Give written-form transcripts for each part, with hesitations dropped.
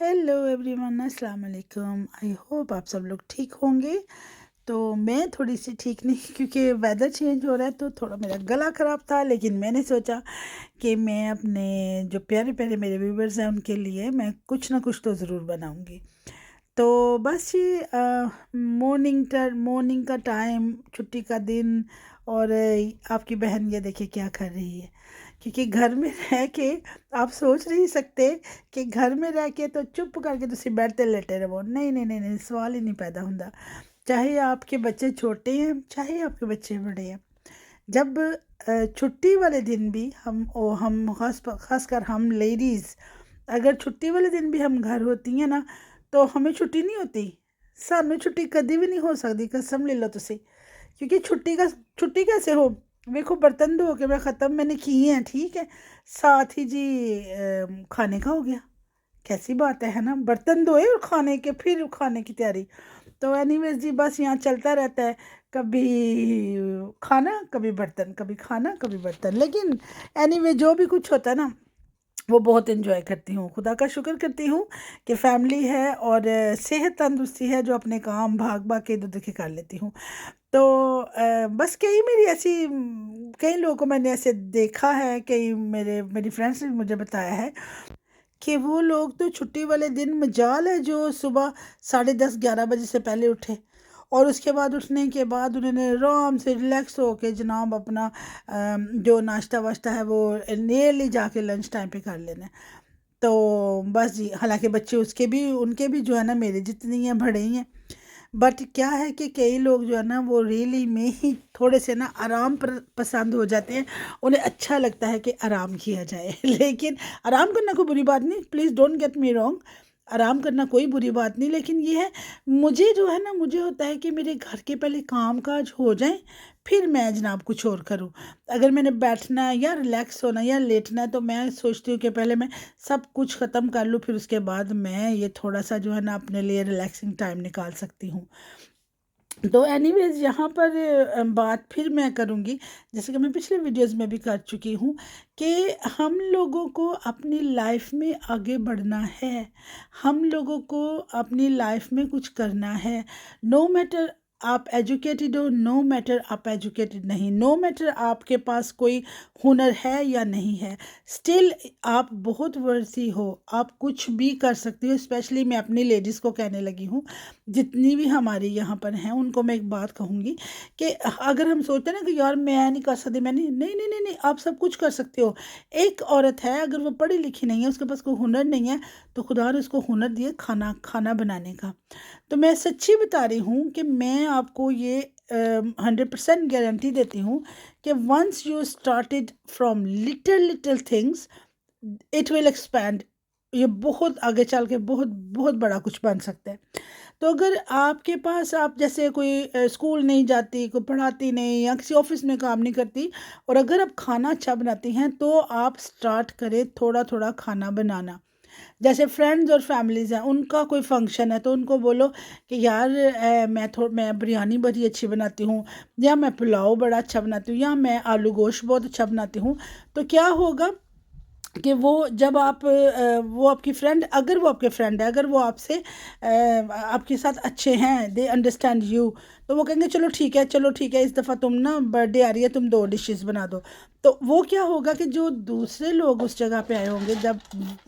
Hello everyone, अस्सलाम वालेकुम। I hope आप सब लोग ठीक होंगे। तो मैं थोड़ी सी ठीक नहीं क्योंकि वेदर चेंज हो रहा है तो थोड़ा मेरा गला ख़राब था, लेकिन मैंने सोचा कि मैं अपने जो प्यारे प्यारे मेरे व्यूवर्स हैं उनके लिए मैं कुछ ना कुछ तो ज़रूर बनाऊंगी। तो बस ये मॉर्निंग का टाइम, छुट्टी का दिन, और आपकी बहन ये देखिए क्या कर रही है। क्योंकि घर में रह के आप सोच नहीं सकते कि घर में रह के तो चुप करके तुम बेड ते लेटे रहो। नहीं नहीं नहीं नहीं, सवाल ही नहीं पैदा होता। चाहे आपके बच्चे छोटे हैं, चाहे आपके बच्चे बड़े हैं। जब छुट्टी वाले दिन भी हम खासकर हम लेडीज़, अगर छुट्टी वाले दिन भी हम घर होती हैं ना, तो हमें छुट्टी नहीं होती। सानू छुट्टी कभी भी नहीं हो सकती, कसम ले लो तुसी। क्योंकि छुट्टी कैसे हो? देखो, बर्तन धो के मैं ख़त्म मैंने किए हैं, ठीक है। साथ ही जी खाने का हो गया। कैसी बात है ना? बर्तन धोए और खाने के, फिर खाने की तैयारी। तो एनीवेज जी, बस यहाँ चलता रहता है। कभी खाना, कभी बर्तन, कभी खाना, कभी बर्तन। लेकिन एनीवे जो भी कुछ होता है ना, वो बहुत इन्जॉय करती हूँ। खुदा का शुक्र करती हूँ कि फैमिली है और सेहत तंदुरुस्ती है, जो अपने काम भाग भाग के इधर उधर के कर लेती हूँ। तो बस कई मेरी ऐसी कई लोगों को मैंने ऐसे देखा है, कई मेरी फ्रेंड्स ने मुझे बताया है कि वो लोग तो छुट्टी वाले दिन मजाल है जो सुबह 10:30-11 बजे से पहले उठे, और उसके बाद उठने के बाद उन्होंने आराम से रिलैक्स होके जनाब अपना जो नाश्ता वाश्ता है वो नियरली जाके लंच टाइम पे कर लेना है। तो बस जी, हालांकि बच्चे उसके भी उनके भी जो है ना मेरे जितने ही हैं, बड़े ही हैं। बट क्या है कि कई लोग जो है ना वो रियली में ही थोड़े से ना आराम पर पसंद हो जाते हैं। उन्हें अच्छा लगता है कि आराम किया जाए लेकिन आराम करना कोई बुरी बात नहीं, please don't get me wrong. आराम करना कोई बुरी बात नहीं, लेकिन ये है, मुझे जो है ना, मुझे होता है कि मेरे घर के पहले काम काज हो जाए, फिर मैं जनाब कुछ और करूं। अगर मैंने बैठना है या रिलैक्स होना या लेटना है, तो मैं सोचती हूँ कि पहले मैं सब कुछ ख़त्म कर लूँ, फिर उसके बाद मैं ये थोड़ा सा जो है ना अपने लिए रिलैक्सिंग टाइम निकाल सकती हूँ। तो एनीवेज यहाँ पर बात फिर मैं करूँगी, जैसे कि मैं पिछले वीडियोस में भी कर चुकी हूँ, कि हम लोगों को अपनी लाइफ में आगे बढ़ना है। हम लोगों को अपनी लाइफ में कुछ करना है। नो मैटर आप एजुकेटेड हो, नो मैटर आप एजुकेटेड नहीं, नो मैटर आपके पास कोई हुनर है या नहीं है, स्टिल आप बहुत वर्दी हो। आप कुछ भी कर सकती हो। स्पेशली मैं अपनी लेडीज़ को कहने लगी हूँ, जितनी भी हमारी यहाँ पर हैं उनको मैं एक बात कहूँगी कि अगर हम सोचते हैं ना कि यार मैं नहीं कर सकती, मैं नहीं नहीं नहीं नहीं नहीं, आप सब कुछ कर सकते हो। एक औरत है, अगर वो पढ़ी लिखी नहीं है, उसके पास कोई हुनर नहीं है, तो खुदा ने उसको हुनर दिए खाना खाना बनाने का। तो मैं सच्ची बता रही हूँ कि मैं आपको ये 100% गारंटी देती हूँ कि once you started from little little things, it will expand. ये बहुत आगे चल के बहुत बहुत बड़ा कुछ बन सकता है। तो अगर आपके पास, आप जैसे कोई स्कूल नहीं जाती, कोई पढ़ाती नहीं, या किसी ऑफिस में काम नहीं करती, और अगर आप खाना अच्छा बनाती हैं, तो आप स्टार्ट करें थोड़ा थोड़ा खाना बनाना। जैसे फ्रेंड्स और फैमिलीज़ हैं, उनका कोई फंक्शन है, तो उनको बोलो कि यार मैं बिरयानी बड़ी अच्छी बनाती हूँ, या मैं पुलाव बड़ा अच्छा बनाती हूँ, या मैं आलू गोश्त बहुत अच्छा बनाती हूँ। तो क्या होगा कि वो जब वो आपकी फ्रेंड, अगर वो आपके फ्रेंड है, अगर वो आपसे आपके साथ अच्छे हैं, दे अंडरस्टैंड यू, तो वो कहेंगे चलो ठीक है, चलो ठीक है, इस दफ़ा तुम ना बर्थडे आ रही है, तुम 2 डिशेस बना दो। तो वो क्या होगा कि जो दूसरे लोग उस जगह पे आए होंगे, जब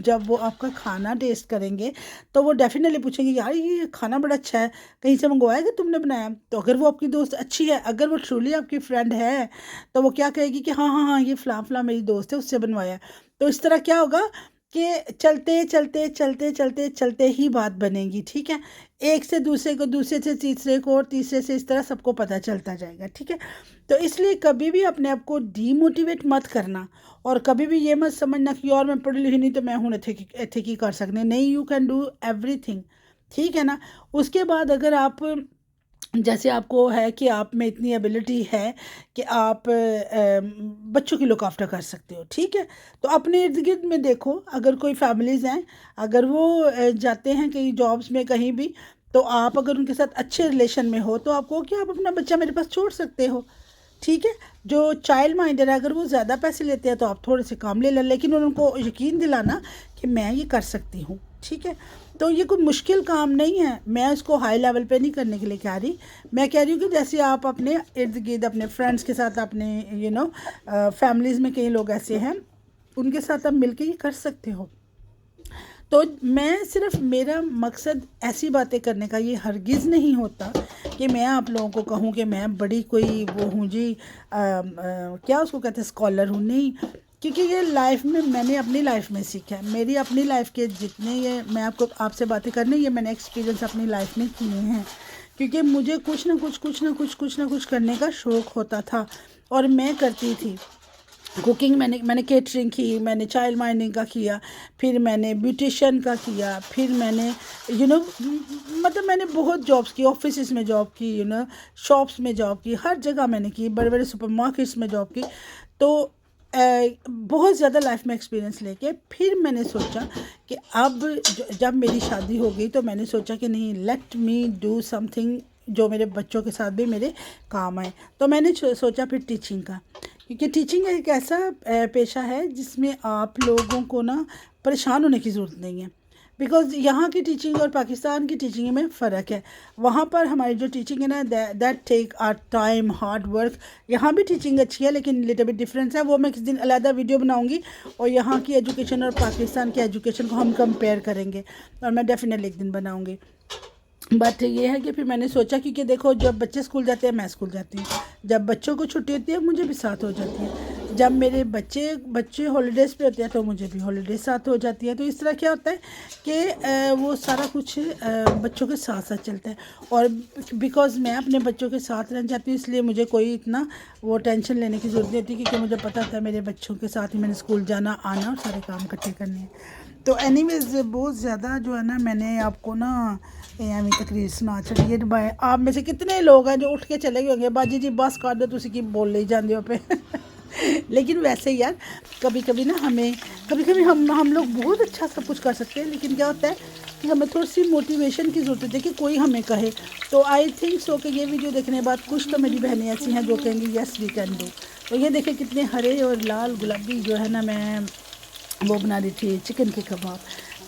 जब वो आपका खाना टेस्ट करेंगे, तो वो डेफिनेटली पूछेंगे यार ये खाना बड़ा अच्छा है, कहीं से मंगवाया कि तुमने बनाया? तो अगर वो आपकी दोस्त अच्छी है, अगर वो ट्रूली आपकी फ्रेंड है, तो वो क्या कहेगी कि हाँ हाँ हाँ, ये फ़लाँ फ़लाँ मेरी दोस्त है, उससे बनवाया। तो इस तरह क्या होगा कि चलते चलते चलते चलते चलते ही बात बनेगी, ठीक है। एक से दूसरे को, दूसरे से तीसरे को, और तीसरे से, इस तरह सबको पता चलता जाएगा, ठीक है। तो इसलिए कभी भी अपने आप को डीमोटिवेट मत करना, और कभी भी ये मत समझना कि यार मैं पढ़ी लिखी नहीं तो मैं हूँ इथे की कर सकने। नहीं, यू कैन डू एवरीथिंग, ठीक है ना। उसके बाद अगर आप, जैसे आपको है कि आप में इतनी एबिलिटी है कि आप बच्चों की लुक आफ्टर कर सकते हो, ठीक है। तो अपने इर्द गिर्द में देखो, अगर कोई फैमिलीज़ हैं, अगर वो जाते हैं कहीं जॉब्स में कहीं भी, तो आप अगर उनके साथ अच्छे रिलेशन में हो, तो आपको कि आप अपना बच्चा मेरे पास छोड़ सकते हो, ठीक है। जो चाइल्ड माइंडर है, अगर वो ज़्यादा पैसे लेते हैं, तो आप थोड़े से कम ले लें, लेकिन उनको यकीन दिलाना कि मैं ये कर सकती हूँ। ठीक है। तो ये कोई मुश्किल काम नहीं है, मैं उसको हाई लेवल पे नहीं करने के लिए कह रही। मैं कह रही हूँ कि जैसे आप अपने इर्द गिर्द अपने फ्रेंड्स के साथ, अपने फैमिलीज़ में कई लोग ऐसे हैं, उनके साथ आप मिलके ये कर सकते हो। तो मैं सिर्फ, मेरा मकसद ऐसी बातें करने का ये हरगिज़ नहीं होता कि मैं आप लोगों को कहूँ कि मैं बड़ी कोई वो हूँ जी, क्या उसको कहते हैं, स्कॉलर हूँ, नहीं। क्योंकि ये लाइफ में मैंने अपनी लाइफ में सीखा है, मेरी अपनी लाइफ के जितने ये मैं आपको आपसे बातें करनी, ये मैंने एक्सपीरियंस अपनी लाइफ में किए हैं। क्योंकि मुझे कुछ ना कुछ करने का शौक़ होता था और मैं करती थी। कुकिंग मैंने केटरिंग की, मैंने चाइल्ड माइंडिंग का किया, फिर मैंने ब्यूटिशियन का किया, फिर मैंने मतलब मैंने बहुत जॉब्स की, ऑफिस में जॉब की, शॉप्स में जॉब की, हर जगह मैंने की, बड़े बड़े सुपरमार्केट्स में जॉब की। तो बहुत ज़्यादा लाइफ में एक्सपीरियंस लेके फिर मैंने सोचा कि अब जब मेरी शादी हो गई तो मैंने सोचा कि नहीं, लेट मी डू समथिंग जो मेरे बच्चों के साथ भी मेरे काम आए। तो मैंने सोचा फिर टीचिंग का, क्योंकि टीचिंग एक ऐसा पेशा है जिसमें आप लोगों को ना परेशान होने की ज़रूरत नहीं है। बिकॉज़ यहाँ की टीचिंग और पाकिस्तान की टीचिंग में फ़र्क है। वहाँ पर हमारी जो टीचिंग है ना, that take our time, hard work. यहाँ भी टीचिंग अच्छी है लेकिन लिटिल बिट डिफरेंस है, वो मैं किसी दिन अलग वीडियो बनाऊँगी और यहाँ की एजुकेशन और पाकिस्तान की एजुकेशन को हम कंपेयर करेंगे, और मैं डेफिनेटली एक दिन बनाऊँगी। बट ये है कि फिर मैंने सोचा, क्योंकि देखो जब बच्चे स्कूल जाते हैं मैं स्कूल जाती हूँ, जब बच्चों को छुट्टी होती है मुझे भी साथ हो जाती है, जब मेरे बच्चे हॉलीडेज़ पे होते हैं तो मुझे भी हॉलीडेज साथ हो जाती है। तो इस तरह क्या होता है कि वो सारा कुछ बच्चों के साथ साथ चलता है। और बिकॉज़ मैं अपने बच्चों के साथ रह जाती हूँ, इसलिए मुझे कोई इतना वो टेंशन लेने की ज़रूरत नहीं होती, क्योंकि मुझे पता था मेरे बच्चों के साथ ही मैंने स्कूल जाना आना और सारे काम इकट्ठे करने हैं। तो एनीवेज़ बहुत ज़्यादा जो है ना, मैंने आपको ना एवं तकरीर सुना चढ़ी है। आप में से कितने लोग हैं जो उठ के चले गए होंगे, बाजी जी बस कर दो, तुसी की बोल ही जाते हो पे लेकिन वैसे यार कभी कभी ना कभी हम लोग बहुत अच्छा सब कुछ कर सकते हैं, लेकिन क्या होता है कि हमें थोड़ी सी मोटिवेशन की ज़रूरत है कि कोई हमें कहे। तो आई थिंक सो कि ये वीडियो देखने के बाद कुछ तो मेरी बहनें ऐसी हैं जो कहेंगी यस वी कैन डू। तो ये देखें कितने हरे और लाल गुलाबी जो है ना, मैं वो बना रही थी चिकन के कबाब।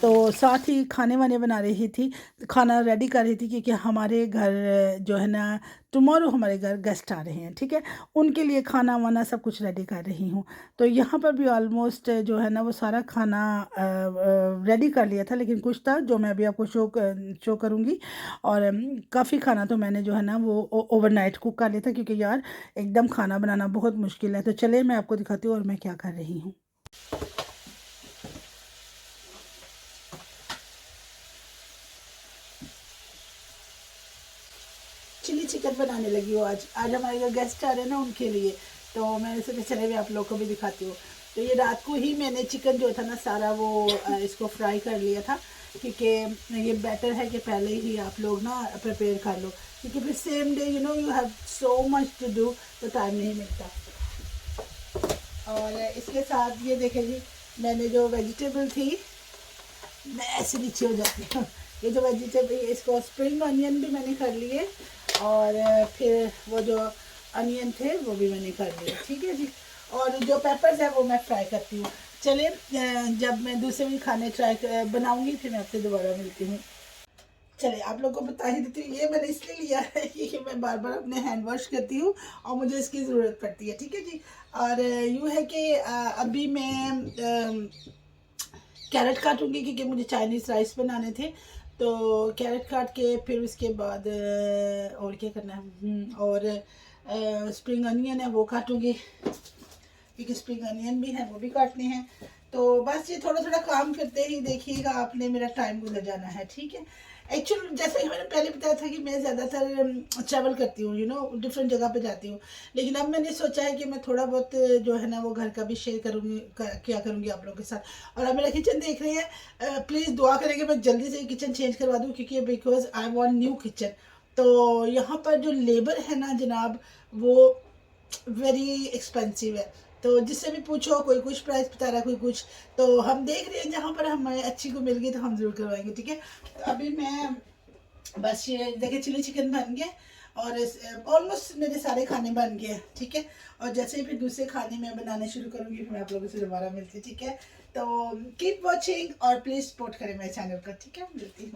तो साथ ही खाने वाने बना रही थी, खाना रेडी कर रही थी, क्योंकि हमारे घर जो है ना टुमारो हमारे घर गेस्ट आ रहे हैं, ठीक है, उनके लिए खाना वाना सब कुछ रेडी कर रही हूँ। तो यहाँ पर भी ऑलमोस्ट जो है ना वो सारा खाना रेडी कर लिया था, लेकिन कुछ था जो मैं अभी आपको शो करूँगी। और काफ़ी खाना तो मैंने जो है ना वो ओवरनाइट कुक कर लिया था, क्योंकि यार एकदम खाना बनाना बहुत मुश्किल है। तो चले मैं आपको दिखाती हूँ और मैं क्या कर रही हूँ। चिली चिकन बनाने लगी हूँ आज हमारे घर गेस्ट आ रहे हैं ना उनके लिए। तो मैंने सोचा चले भी आप लोग को भी दिखाती हूँ। तो ये रात को ही मैंने चिकन जो था ना सारा वो इसको फ्राई कर लिया था, क्योंकि ये बेटर है कि पहले ही आप लोग ना प्रिपेयर कर लो, क्योंकि फिर same day you have so much to do, तो टाइम नहीं मिलता। और इसके साथ ये देखें जी, मैंने जो वेजिटेबल थी, मैं ऐसे नीचे हो जाती हूँ, ये जो वेजिटेबल इसको स्प्रिंग अनियन भी मैंने कर लिए, और फिर वो जो अनियन थे वो भी मैंने कर लिए, ठीक है जी। और जो पेपर्स है वो मैं फ्राई करती हूँ। चलिए जब मैं दूसरे भी खाने ट्राई बनाऊँगी फिर मैं आपसे दोबारा मिलती हूँ। चलिए आप लोग को बता ही देती हूँ, ये मैंने इसलिए लिया है कि मैं बार बार अपने हैंड वॉश करती हूँ और मुझे इसकी ज़रूरत पड़ती है, ठीक है जी। और यूँ है कि अभी मैं कैरेट काटूंगी, क्योंकि मुझे चाइनीज़ राइस बनाने थे। तो कैरेट काट के फिर उसके बाद और क्या करना है, और स्प्रिंग अनियन है वो काटूंगी, क्योंकि स्प्रिंग अनियन भी है वो भी काटने हैं। तो बस ये थोड़ा थोड़ा काम करते ही देखिएगा आपने मेरा टाइम गुजर जाना है, ठीक है। एक्चुअली जैसे कि मैंने पहले बताया था कि मैं ज़्यादातर ट्रैवल करती हूँ, डिफरेंट जगह पे जाती हूँ। लेकिन अब मैंने सोचा है कि मैं थोड़ा बहुत जो है ना वो घर का भी शेयर करूँगी, क्या करूँगी आप लोगों के साथ। और आप मेरा किचन देख रहे हैं, प्लीज़ दुआ करेंगे मैं जल्दी से किचन चेंज करवा दूँ, क्योंकि because I want new kitchen. तो यहाँ पर जो लेबर है ना जनाब, वो वेरी एक्सपेंसिव है। तो जिससे भी पूछो कोई कुछ प्राइस बता रहा है, कोई कुछ। तो हम देख रहे हैं जहाँ पर हमें अच्छी को मिल गई तो हम ज़रूर करवाएंगे, ठीक है। तो अभी मैं बस ये देखिए चिली चिकन बन गया, और ऑलमोस्ट मेरे सारे खाने बन गए, ठीक है। और जैसे ही फिर दूसरे खाने मैं बनाने शुरू करूँगी फिर मैं आप लोगों से दोबारा मिलती हूँ, ठीक है। तो कीप वॉचिंग और प्लीज़ सपोर्ट करें मेरे चैनल को, ठीक है। मिलती हूँ।